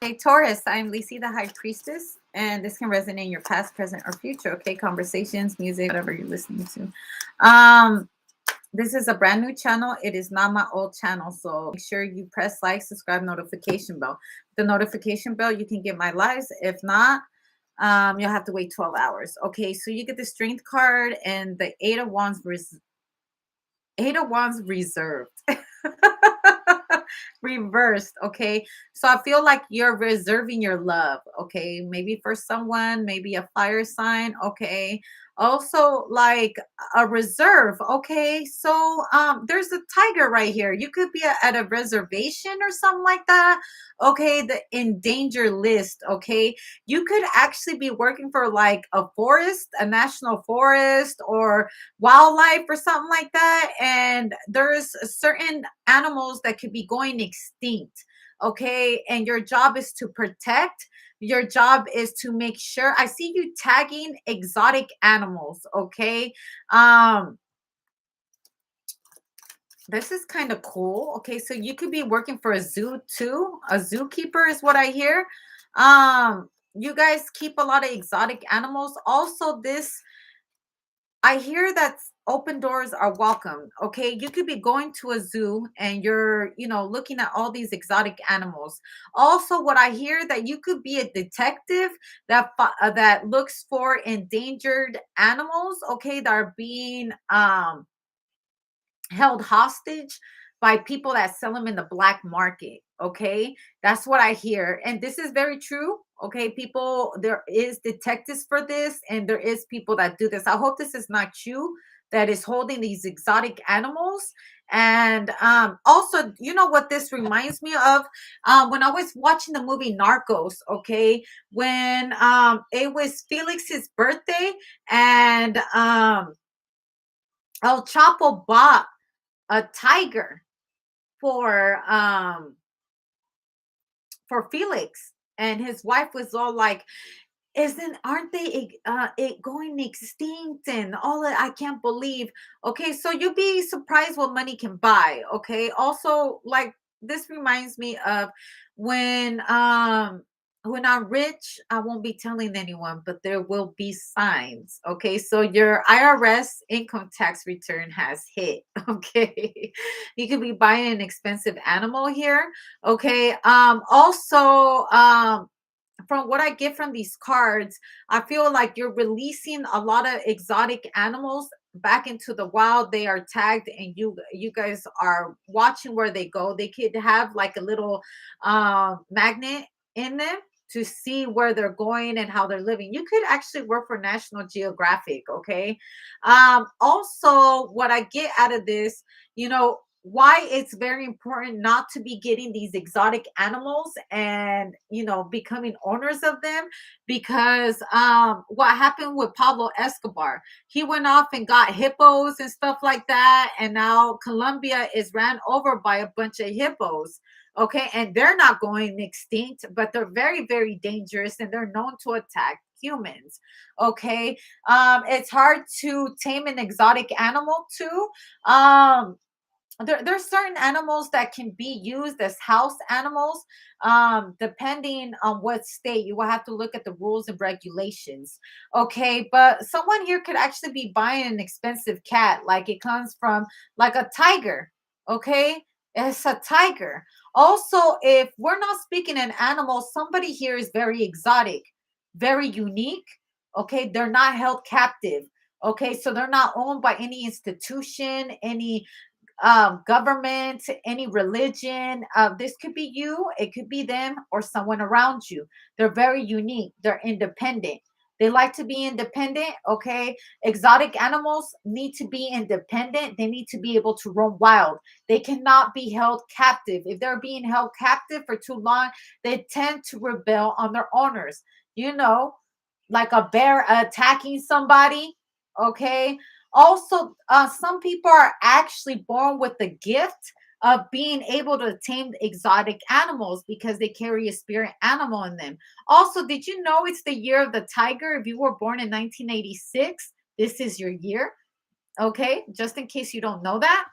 Hey Taurus, I'm Lisi, the High Priestess, and this can resonate in your past, present, or future. Okay, conversations, music, whatever you're listening to. This is a brand new channel. It is not my old channel, so make sure you press like, subscribe, notification bell. The notification bell, you can get my lives. If not, you'll have to wait 12 hours. Okay, so you get the strength card and the Eight of Wands reserved. Reversed. Okay, so I feel like you're reserving your love. Okay, maybe for someone, maybe a fire sign. Okay, also like a reserve. Okay, so there's a tiger right here. You could be at a reservation or something like that. Okay, the endangered list. Okay, you could actually be working for like a forest, a national forest, or wildlife or something like that, and there's certain animals that could be going extinct. Okay, and your job is to protect, your job is to make sure. I see you tagging exotic animals. Okay, um this is kind of cool. Okay, so you could be working for a zoo too. A zookeeper is what I hear. You guys keep a lot of exotic animals. Also, this, I hear that open doors are welcome. Okay, you could be going to a zoo and you're, looking at all these exotic animals. Also, what I hear that you could be a detective that looks for endangered animals. Okay, that are being held hostage by people that sell them in the black market. Okay, that's what I hear, and this is very true. Okay, people, there is detectives for this, and there is people that do this. I hope this is not you that is holding these exotic animals. And also, you know what this reminds me of, when I was watching the movie Narcos. Okay, when it was Felix's birthday, and El Chapo bought a tiger for Felix, and his wife was all like, isn't aren't they it going extinct and all that? I can't believe. Okay, so you'll be surprised what money can buy. Okay, also, like, this reminds me of when I'm rich, I won't be telling anyone, but there will be signs. Okay, so your IRS income tax return has hit. Okay, you could be buying an expensive animal here. Okay, also, from what I get from these cards, I feel like you're releasing a lot of exotic animals back into the wild. They are tagged, and you guys are watching where they go. They could have like a little magnet in them to see where they're going and how they're living. You could actually work for National Geographic. Okay. Also, what I get out of this, why it's very important not to be getting these exotic animals and becoming owners of them, because what happened with Pablo Escobar, he went off and got hippos and stuff like that, and now Colombia is ran over by a bunch of hippos. Okay, and they're not going extinct, but they're very, very dangerous, and they're known to attack humans. Okay, it's hard to tame an exotic animal too. There's certain animals that can be used as house animals, depending on what state. You will have to look at the rules and regulations. Okay, but someone here could actually be buying an expensive cat, like it comes from like a tiger. Okay, it's a tiger. Also, if we're not speaking an animal, somebody here is very exotic, very unique. Okay, they're not held captive. Okay, so they're not owned by any institution, any government, any religion. This could be you, it could be them, or someone around you. They're very unique, they're independent. They like to be independent. Okay, exotic animals need to be independent. They need to be able to roam wild. They cannot be held captive. If they're being held captive for too long, they tend to rebel on their owners. You know, like a bear attacking somebody. Okay, also, some people are actually born with the gift of being able to tame exotic animals because they carry a spirit animal in them. Also, did you know it's the year of the tiger? If you were born in 1986, this is your year. Okay, just in case you don't know that.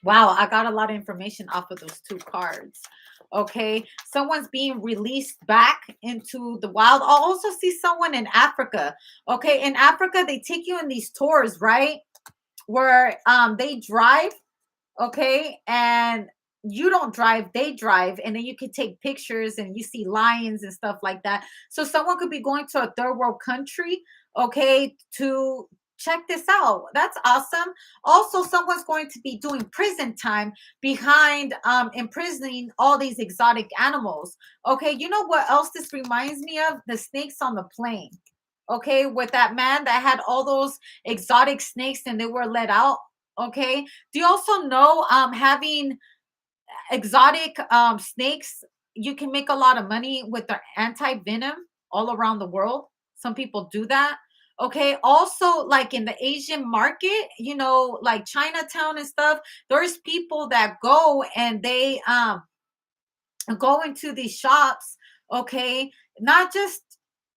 Wow, I got a lot of information off of those two cards. Okay, someone's being released back into the wild. I'll also see someone in Africa. Okay, in Africa, they take you in these tours, right? Where they drive, okay, and you don't drive, they drive, and then you can take pictures and you see lions and stuff like that. So someone could be going to a third world country, okay, to check this out. That's awesome. Also, someone's going to be doing prison time behind imprisoning all these exotic animals. Okay, you know what else this reminds me of? The snakes on the plane. Okay, with that man that had all those exotic snakes and they were let out. Okay, do you also know having exotic snakes, you can make a lot of money with their anti-venom all around the world. Some people do that. Okay, also like in the Asian market, you know, like Chinatown and stuff, there's people that go and they go into these shops, okay, not just,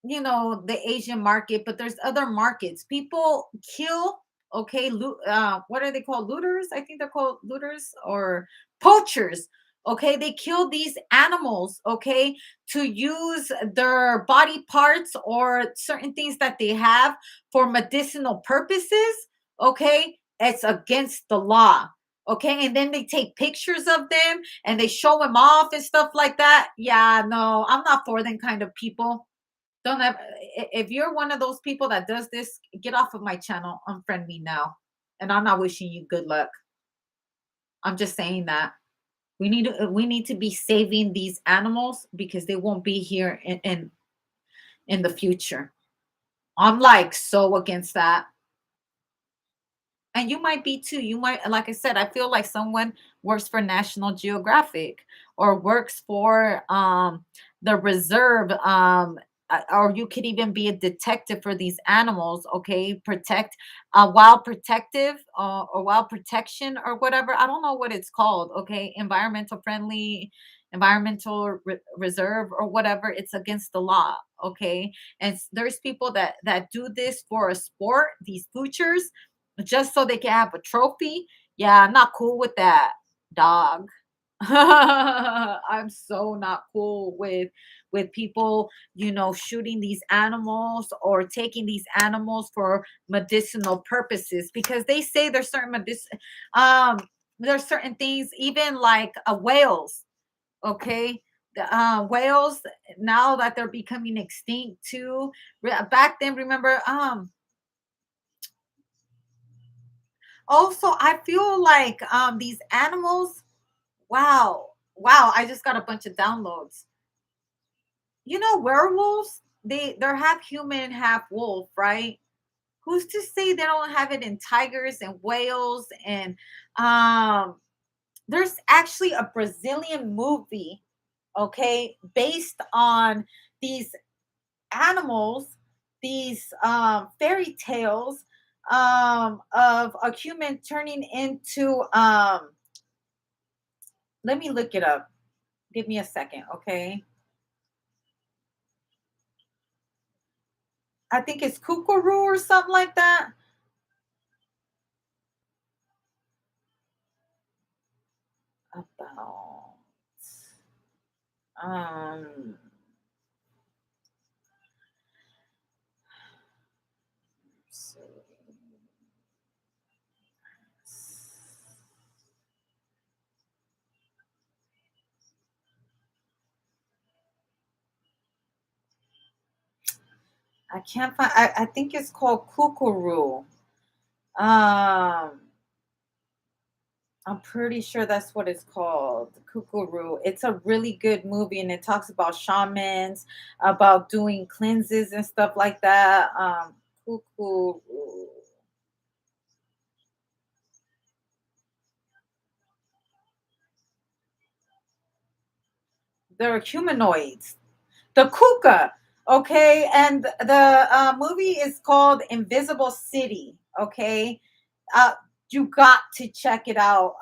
you know, the Asian market, but there's other markets. People kill, okay, what are they called? Looters? I think they're called looters or poachers. Okay, they kill these animals, okay, to use their body parts or certain things that they have for medicinal purposes. Okay, it's against the law. Okay, and then they take pictures of them and they show him off and stuff like that. Yeah, no, I'm not for them kind of people. Don't have, if you're one of those people that does this, get off of my channel, unfriend me now. And I'm not wishing you good luck. I'm just saying that we need to be saving these animals because they won't be here in the future. I'm like so against that. And you might be too. You might, like I said, I feel like someone works for National Geographic or works for the reserve, or you could even be a detective for these animals. Okay, protect wild protective or wild protection or whatever. I don't know what it's called. Okay, environmental friendly, environmental reserve or whatever. It's against the law. Okay, and there's people that do this for a sport. These poachers, just so they can have a trophy. Yeah, I'm not cool with that, dog. I'm so not cool with people, you know, shooting these animals or taking these animals for medicinal purposes because they say um there's certain things, even like whales, okay? The whales, now that they're becoming extinct too. Back then, remember, also I feel like these animals, wow, wow, I just got a bunch of downloads. You know, werewolves, they're half human, half wolf, right? Who's to say they don't have it in tigers and whales? And um there's actually a Brazilian movie, okay, based on these animals, these fairy tales of a human turning into let me look it up. Give me a second, okay? I think it's kookaroo or something like that. About um so I can't find, I think it's called kookaroo. Um I'm pretty sure that's what it's called, Kookaroo. It's a really good movie, and it talks about shamans, about doing cleanses and stuff like that. Kookaroo. They're humanoids. The Kuka, okay, and the movie is called Invisible City. Okay, uh, you got to check it out.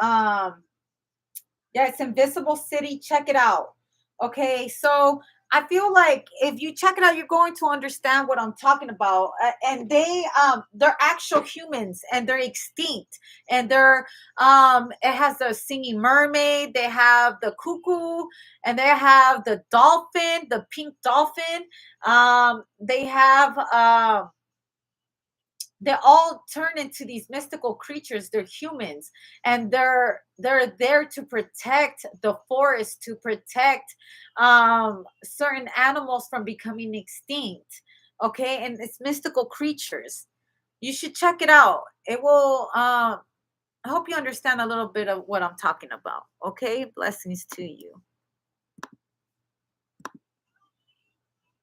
Yeah, it's Invisible City. Check it out. Okay, so I feel like if you check it out, you're going to understand what I'm talking about. And they're actual humans, and they're extinct. And it has the singing mermaid. They have the cuckoo, and they have the dolphin, the pink dolphin. They have they all turn into these mystical creatures. They're humans, and they're there to protect the forest, to protect certain animals from becoming extinct. Okay, and it's mystical creatures. You should check it out. It will help you understand a little bit of what I'm talking about. Okay, blessings to you.